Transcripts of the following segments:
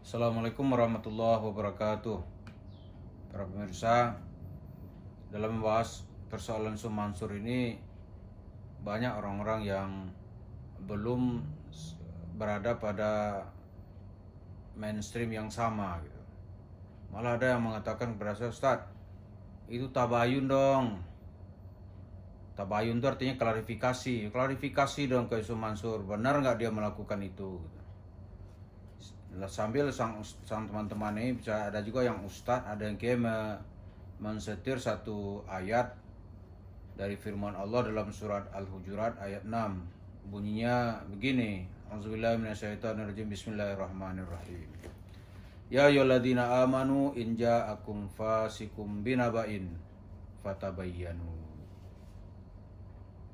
Assalamualaikum warahmatullahi wabarakatuh. Para pemirsa, dalam membahas persoalan Mansur ini banyak orang-orang yang belum berada pada mainstream yang sama gitu. Malah ada yang mengatakan kepada saya, Ustaz, itu tabayun dong. Tabayun itu artinya klarifikasi. Klarifikasi dong ke Mansur, benar nggak dia melakukan itu? Sambil sang teman-teman ini bisa ada juga yang ustadz, ada yang kayak mensetir satu ayat dari firman Allah dalam surat Al-Hujurat ayat 6. Bunyinya begini, A'udzubillahi minasyaitonirrajim, bismillahirrahmanirrahim. Ya ayyuhalladzina amanu in ja'akum fasikum binaba'in fatabayyanu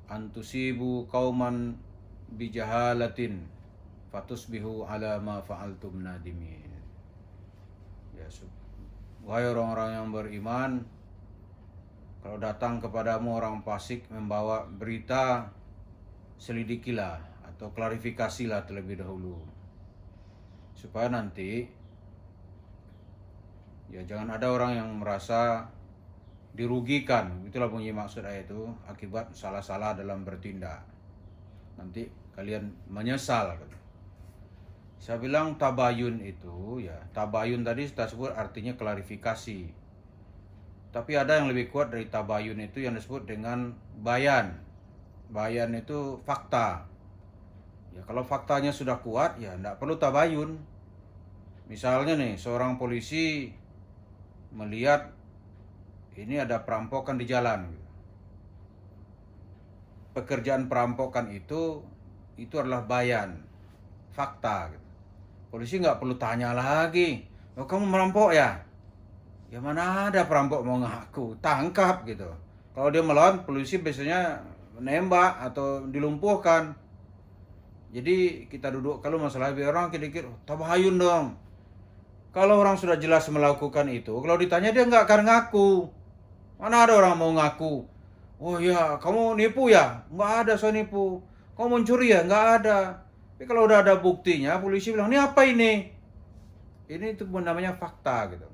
antusibu qauman bijahalatin fatusbihu ala ma fa'altum nadimin. Ya, wahai orang-orang yang beriman, kalau datang kepadamu orang fasik membawa berita, selidikilah atau klarifikasilah terlebih dahulu, supaya nanti ya jangan ada orang yang merasa dirugikan. Itulah bunyi maksud ayat itu, akibat salah-salah dalam bertindak. Nanti kalian menyesal. Saya bilang tabayun itu, ya tabayun tadi kita sebut artinya klarifikasi. Tapi ada yang lebih kuat dari tabayun itu yang disebut dengan bayan. Bayan itu fakta. Ya kalau faktanya sudah kuat, ya tidak perlu tabayun. Misalnya nih, seorang polisi melihat ini ada perampokan di jalan. Pekerjaan perampokan itu adalah bayan, fakta. Polisi nggak perlu tanya lagi, oh kamu merampok ya? Ya mana ada perampok mau ngaku, tangkap gitu. Kalau dia melawan, polisi biasanya menembak atau dilumpuhkan. Jadi kita duduk, kalau masalah biar orang kira-kira tabayun dong. Kalau orang sudah jelas melakukan itu, kalau ditanya dia nggak akan ngaku. Mana ada orang mau ngaku? Oh ya, kamu nipu ya? Nggak ada saya nipu. Kamu mencuri ya? Nggak ada. Tapi kalau udah ada buktinya, polisi bilang, ini apa ini? Ini itu namanya fakta gitu.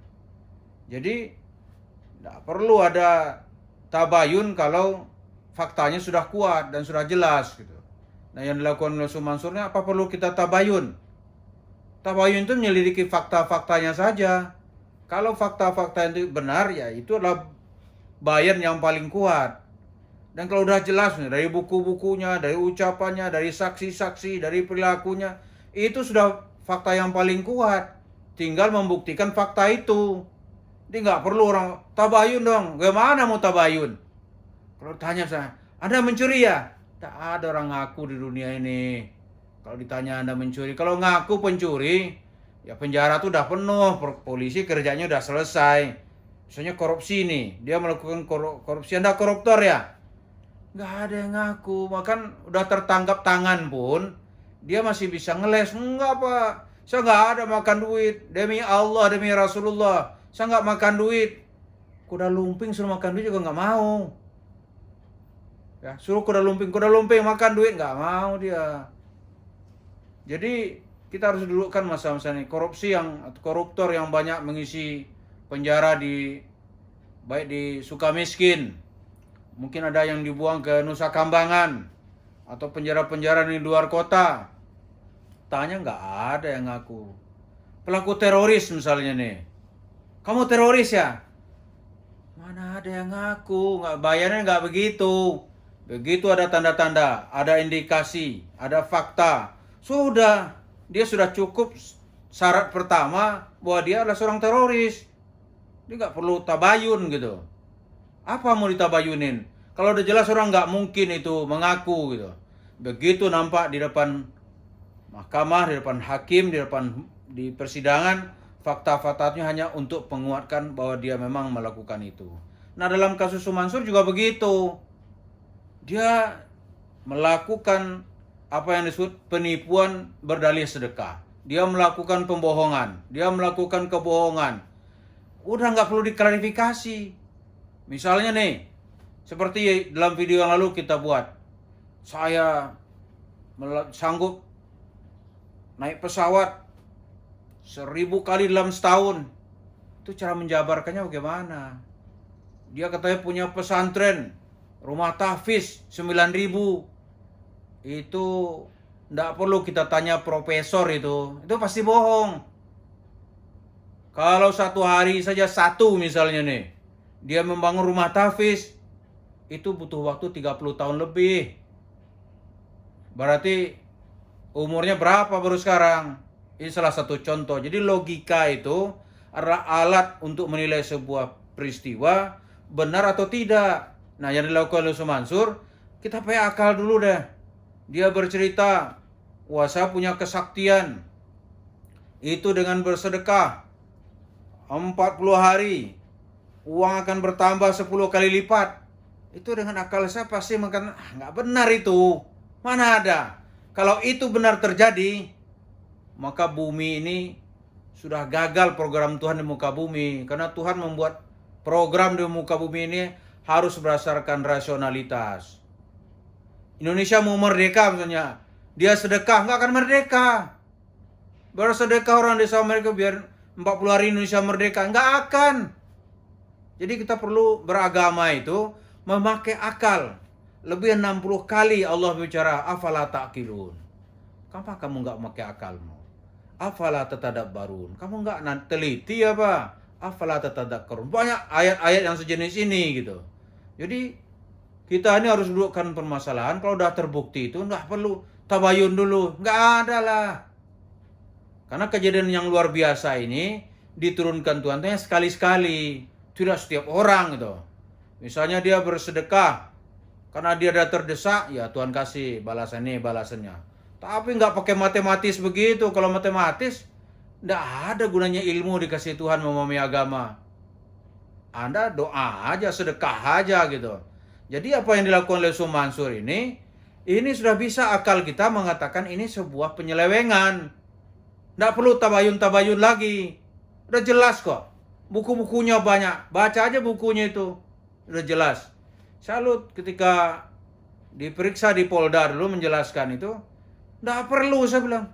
Jadi, tidak perlu ada tabayun kalau faktanya sudah kuat dan sudah jelas gitu. Nah, yang dilakukan oleh Mansurnya, apa perlu kita tabayun? Tabayun itu menyelidiki fakta-faktanya saja. Kalau fakta-fakta itu benar, ya itu adalah bayan yang paling kuat. Dan kalau udah jelas nih, dari buku-bukunya, dari ucapannya, dari saksi-saksi, dari perilakunya, itu sudah fakta yang paling kuat. Tinggal membuktikan fakta itu. Jadi nggak perlu orang tabayun dong. Gimana mau tabayun? Kalau tanya saya, Anda mencuri ya? Tak ada orang ngaku di dunia ini. Kalau ditanya Anda mencuri, kalau ngaku pencuri, ya penjara tuh udah penuh, polisi kerjanya udah selesai. Misalnya korupsi nih, dia melakukan korupsi, Anda koruptor ya? Nggak ada yang ngaku, bahkan udah tertangkap tangan pun dia masih bisa ngeles. Enggak Pak, saya nggak ada makan duit, demi Allah, demi Rasulullah, saya nggak makan duit. Kuda lumping suruh makan duit juga nggak mau. Ya, suruh kuda lumping makan duit nggak mau dia. Jadi kita harus dudukkan masa-masa ini korupsi koruptor yang banyak mengisi penjara baik di Sukamiskin. Mungkin ada yang dibuang ke Nusa Kambangan atau penjara-penjara di luar kota. Tanya nggak ada yang ngaku. Pelaku teroris misalnya nih, kamu teroris ya? Mana ada yang ngaku? Nggak, bayarnya nggak begitu. Begitu ada tanda-tanda, ada indikasi, ada fakta. Sudah, dia sudah cukup syarat pertama bahwa dia adalah seorang teroris. Dia nggak perlu tabayun gitu. Apa mau ditabayunin? Kalau udah jelas orang nggak mungkin itu mengaku gitu. Begitu nampak di depan mahkamah, di depan hakim, di persidangan, fakta-faktanya hanya untuk menguatkan bahwa dia memang melakukan itu. Nah, dalam kasus Mansur juga begitu. Dia melakukan apa yang disebut penipuan berdalih sedekah. Dia melakukan pembohongan, dia melakukan kebohongan. Udah nggak perlu diklarifikasi. Misalnya nih, seperti dalam video yang lalu kita buat, saya sanggup naik pesawat 1000 kali dalam setahun. Itu cara menjabarkannya bagaimana? Dia katanya punya pesantren, rumah tahfiz 9.000. Itu nggak perlu kita tanya profesor itu pasti bohong. Kalau satu hari saja satu misalnya nih, dia membangun rumah tahfiz, itu butuh waktu 30 tahun lebih. Berarti umurnya berapa baru sekarang? Ini salah satu contoh. Jadi logika itu adalah alat untuk menilai sebuah peristiwa benar atau tidak. Nah, yang dilakukan oleh Yusuf Mansur, kita pakai akal dulu deh. Dia bercerita, wah saya punya kesaktian. Itu dengan bersedekah 40 hari, uang akan bertambah 10 kali lipat. Itu dengan akal saya pasti makan, nggak benar itu. Mana ada. Kalau itu benar terjadi, maka bumi ini sudah gagal program Tuhan di muka bumi. Karena Tuhan membuat program di muka bumi ini harus berdasarkan rasionalitas. Indonesia mau merdeka misalnya, dia sedekah, nggak akan merdeka. Bersedekah orang desa Amerika biar 40 hari Indonesia merdeka, nggak akan. Jadi kita perlu beragama itu memakai akal. Lebih 60 kali Allah bicara, afala ta'qilun. Kenapa kamu nggak memakai akalmu? Afala tatadabbarun. Kamu nggak teliti apa? Afala tatadakkarun. Banyak ayat-ayat yang sejenis ini gitu. Jadi kita ini harus dudukkan permasalahan. Kalau udah terbukti itu nggak perlu tabayun dulu. Nggak ada lah. Karena kejadian yang luar biasa ini diturunkan Tuhan hanya sekali-sekali. Tidak setiap orang gitu. Misalnya dia bersedekah. Karena dia ada terdesak, ya Tuhan kasih balasan ini, balasannya. Tapi nggak pakai matematis begitu. Kalau matematis, nggak ada gunanya ilmu dikasih Tuhan memahami agama. Anda doa aja, sedekah aja gitu. Jadi apa yang dilakukan oleh Yusuf Mansur ini sudah bisa akal kita mengatakan ini sebuah penyelewengan. Nggak perlu tabayun-tabayun lagi. Udah jelas kok. Buku-bukunya banyak. Baca aja bukunya itu. Udah jelas. Salut ketika diperiksa di Polda dulu menjelaskan itu. Nggak perlu saya bilang.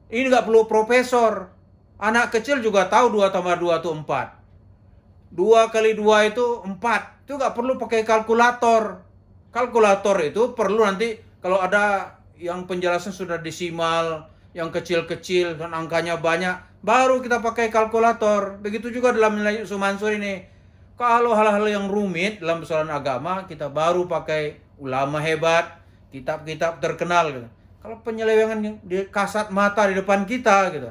Ini nggak perlu profesor. Anak kecil juga tahu 2 tambah 2 itu 4. 2 kali 2 itu 4. Itu nggak perlu pakai kalkulator. Kalkulator itu perlu nanti kalau ada yang penjelasan sudah desimal, yang kecil-kecil dan angkanya banyak, baru kita pakai kalkulator. Begitu juga dalam nilai Yusuf Mansur ini. Kalau hal-hal yang rumit dalam persoalan agama, kita baru pakai ulama hebat, kitab-kitab terkenal gitu. Kalau penyelewengan di kasat mata di depan kita gitu,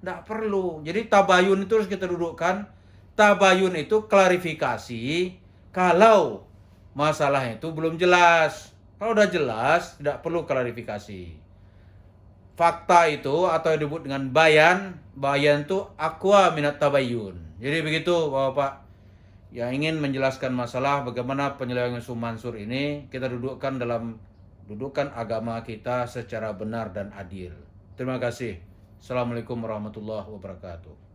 nggak perlu. Jadi tabayun itu harus kita dudukkan. Tabayun itu klarifikasi kalau masalah itu belum jelas. Kalau udah jelas, tidak perlu klarifikasi. Fakta itu atau yang disebut dengan bayan itu aqwa minat tabayun. Jadi begitu Bapak. Yang ingin menjelaskan masalah bagaimana penyelewengan Yusuf Mansur ini, kita dudukkan dalam dudukan agama kita secara benar dan adil. Terima kasih. Assalamualaikum warahmatullahi wabarakatuh.